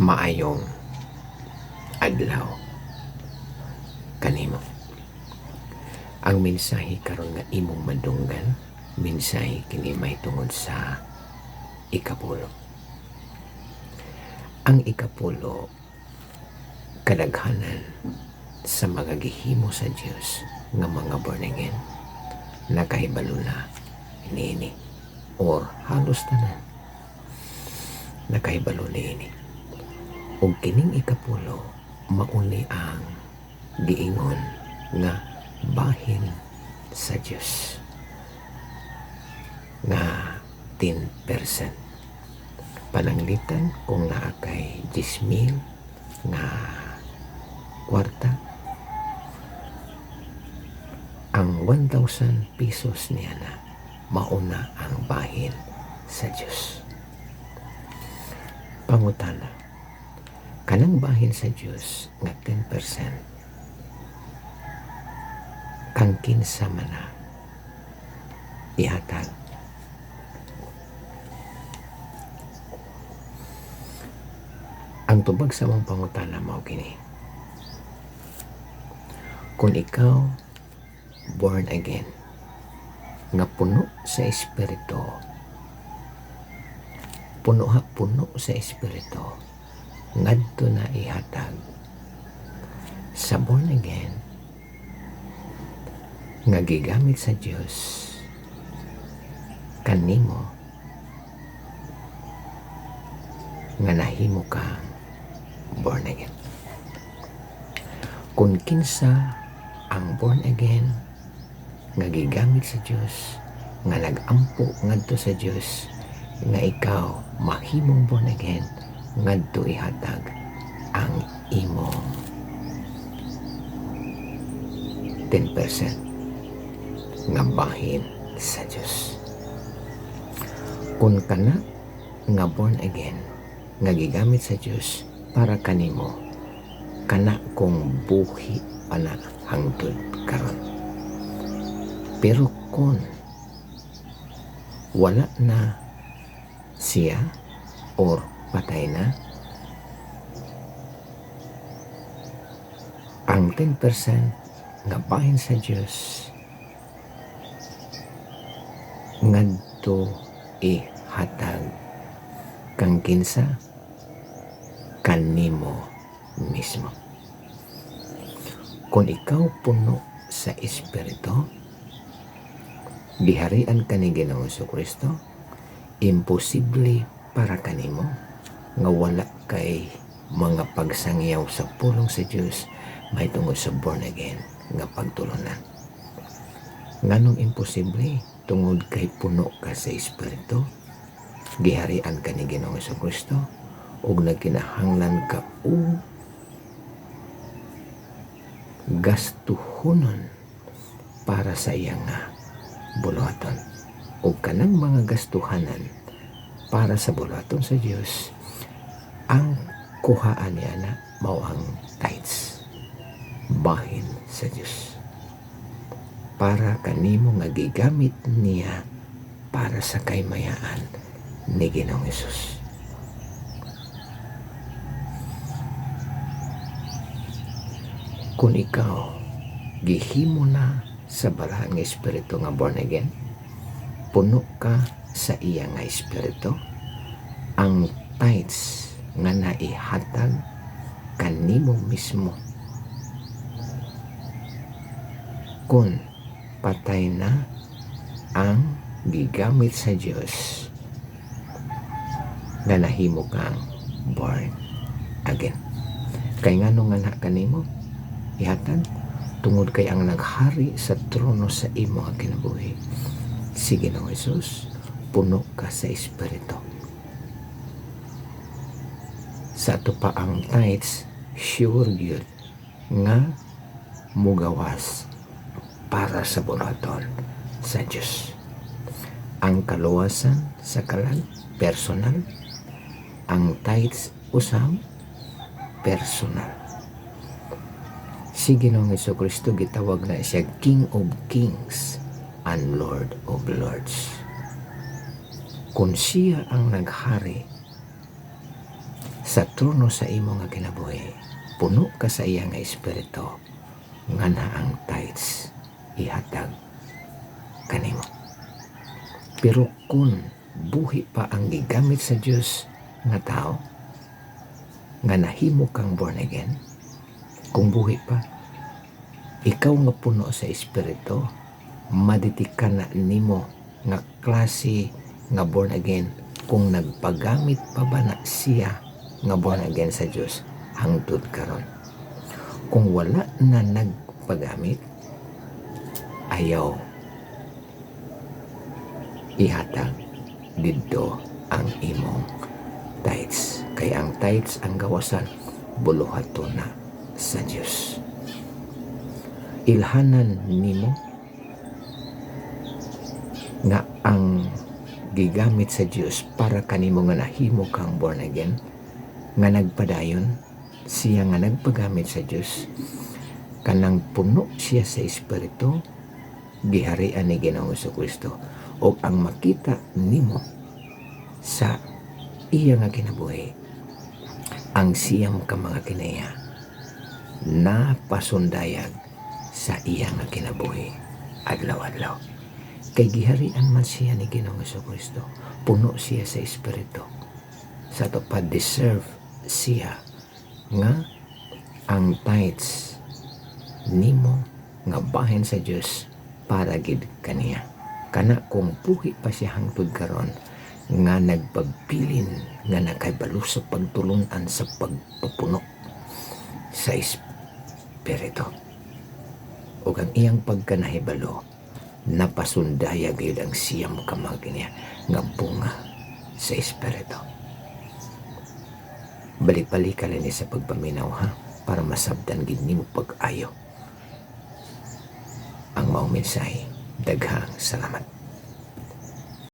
Maayong adlaw kanimo. Ang mensahe karon nga imong madunggan, mensahe kini mahitungod sa ikapulo. Ang ikapulo kadaghanan sa mga gihimo sa Dios nga mga born again nakahibalo na niini or halos tanan nakahibalo niini. Ug kining ikapulo mauni ang giingon nga bahin sa Dios nga 10%. Pananglitan kung naa kay 10,000 nga kwarta, ang 1,000 pesos niya na mauna ang bahin sa Dios. Pangutana, kanang bahin sa Dios nga 10%, kang kinsa man na ihatag. Ang tubag sa mong pangutana mao kini. Kung ikaw born again nga puno sa espiritu, puno sa espiritu, ngadto na ihatag sa born again nga gigamit sa Dios kanimo nga nahimo kang born again. Kung kinsa ang born again nga gigamit sa Dios, nga nag-ampo ngadto sa Dios, nga ikaw mahimong born again, ngadto ihatag ang imong 10% nga bahin sa Dios. Kung kana nga born again nga gigamit sa Dios para kanimo, kana kung buhi pa na hangtod karon. Pero kung wala na siya or patay na, ang 10% nga bahin sa Dios ngadto ihatag kang kinsa kanimo mismo. Kung ikaw puno sa espiritu, giharian ka ni Ginoong Jesucristo, imposible para kanimo nga wala kay mga pagsangyaw sa pulong sa Dios mahitungod sa born again nga pagtulunan. Nganong imposible? Tungod kay puno ka sa espiritu, giharian ka ni Ginoong Jesucristo, ug nagkinahanglan ka og gastuhonon para sa iyang buluhaton. Ug kanang mga gastuhanan para sa buluhaton sa Dios, ang kuhaan niya na mao ang tithes, bahin sa Dios, para kanimo nga gigamit niya para sa kaymayaan ni Ginoong Hesus. Kung ikaw gihimo na sa balahan nga espiritu nga born again, puno ka sa iya nga espiritu, ang tithes nga naihatag kanimo mismo kung patay na ang gigamit sa Dios nga nahimo kang born again. Kay ngano nga na kanimo ihatag? Tungod kay ang naghari sa trono sa imo nga kinabuhi, si Ginoong Hesus, puno ka sa espiritu. Sa ato pa ang tithes, sure yun nga mugawas para sa buluhaton sa Diyos. Ang kaluwasan sa kalan, personal. Ang tithes, usam, personal. Si Ginoong Jesucristo gitawag na siya King of Kings and Lord of Lords. Kung siya ang naghari sa trono sa imo nga kinabuhi, puno ka sa iya nga espiritu nga na ang tithes ihatag kanimo. Pero kung buhi pa ang gigamit sa Dios nga tao nga nahimo kang born again, kung buhi pa, ikaw nga puno sa espiritu, maditikan na nimo nga klase nga born again kung nagpagamit pa ba na siya nga born again sa Dios hangtod karon. Kung wala na nagpagamit, ayaw ihatag didto ang imong tithes. Kaya ang tithes ang gawasan buluhato na sa Dios. Ilhanan nimo nga ang gigamit sa Dios para kanimo nga nahimo kang born again, nga nagpadayon siya nga nagpagamit sa Dios, kanang puno siya sa espiritu, giharian ni Ginoong Jesucristo, o ang makita nimo sa iya nga kinabuhi, ang siyam ka mga kinaya na pasundayag sa iya nga kinabuhi adlaw-adlaw. Kay giharian man siya ni Ginoong Jesucristo, puno siya sa espiritu, sa to pa deserve siya nga ang tithes nimo nga bahin sa Dios para gid kaniya. Kana kung buhi pa siya hangtod karon nga nagpabilin nga nakahibalo sa pagtulunan sa pagpapuno sa espiritu, ug ang iyang pagkanahibalo napasundaya gayud ang siyam ka mga kaniya nga bunga sa espiritu. Balik-balik ka lang sa pagpaminaw, ha, para masabdan gid nimo pag-ayo ang maong mensahe. Daghang salamat.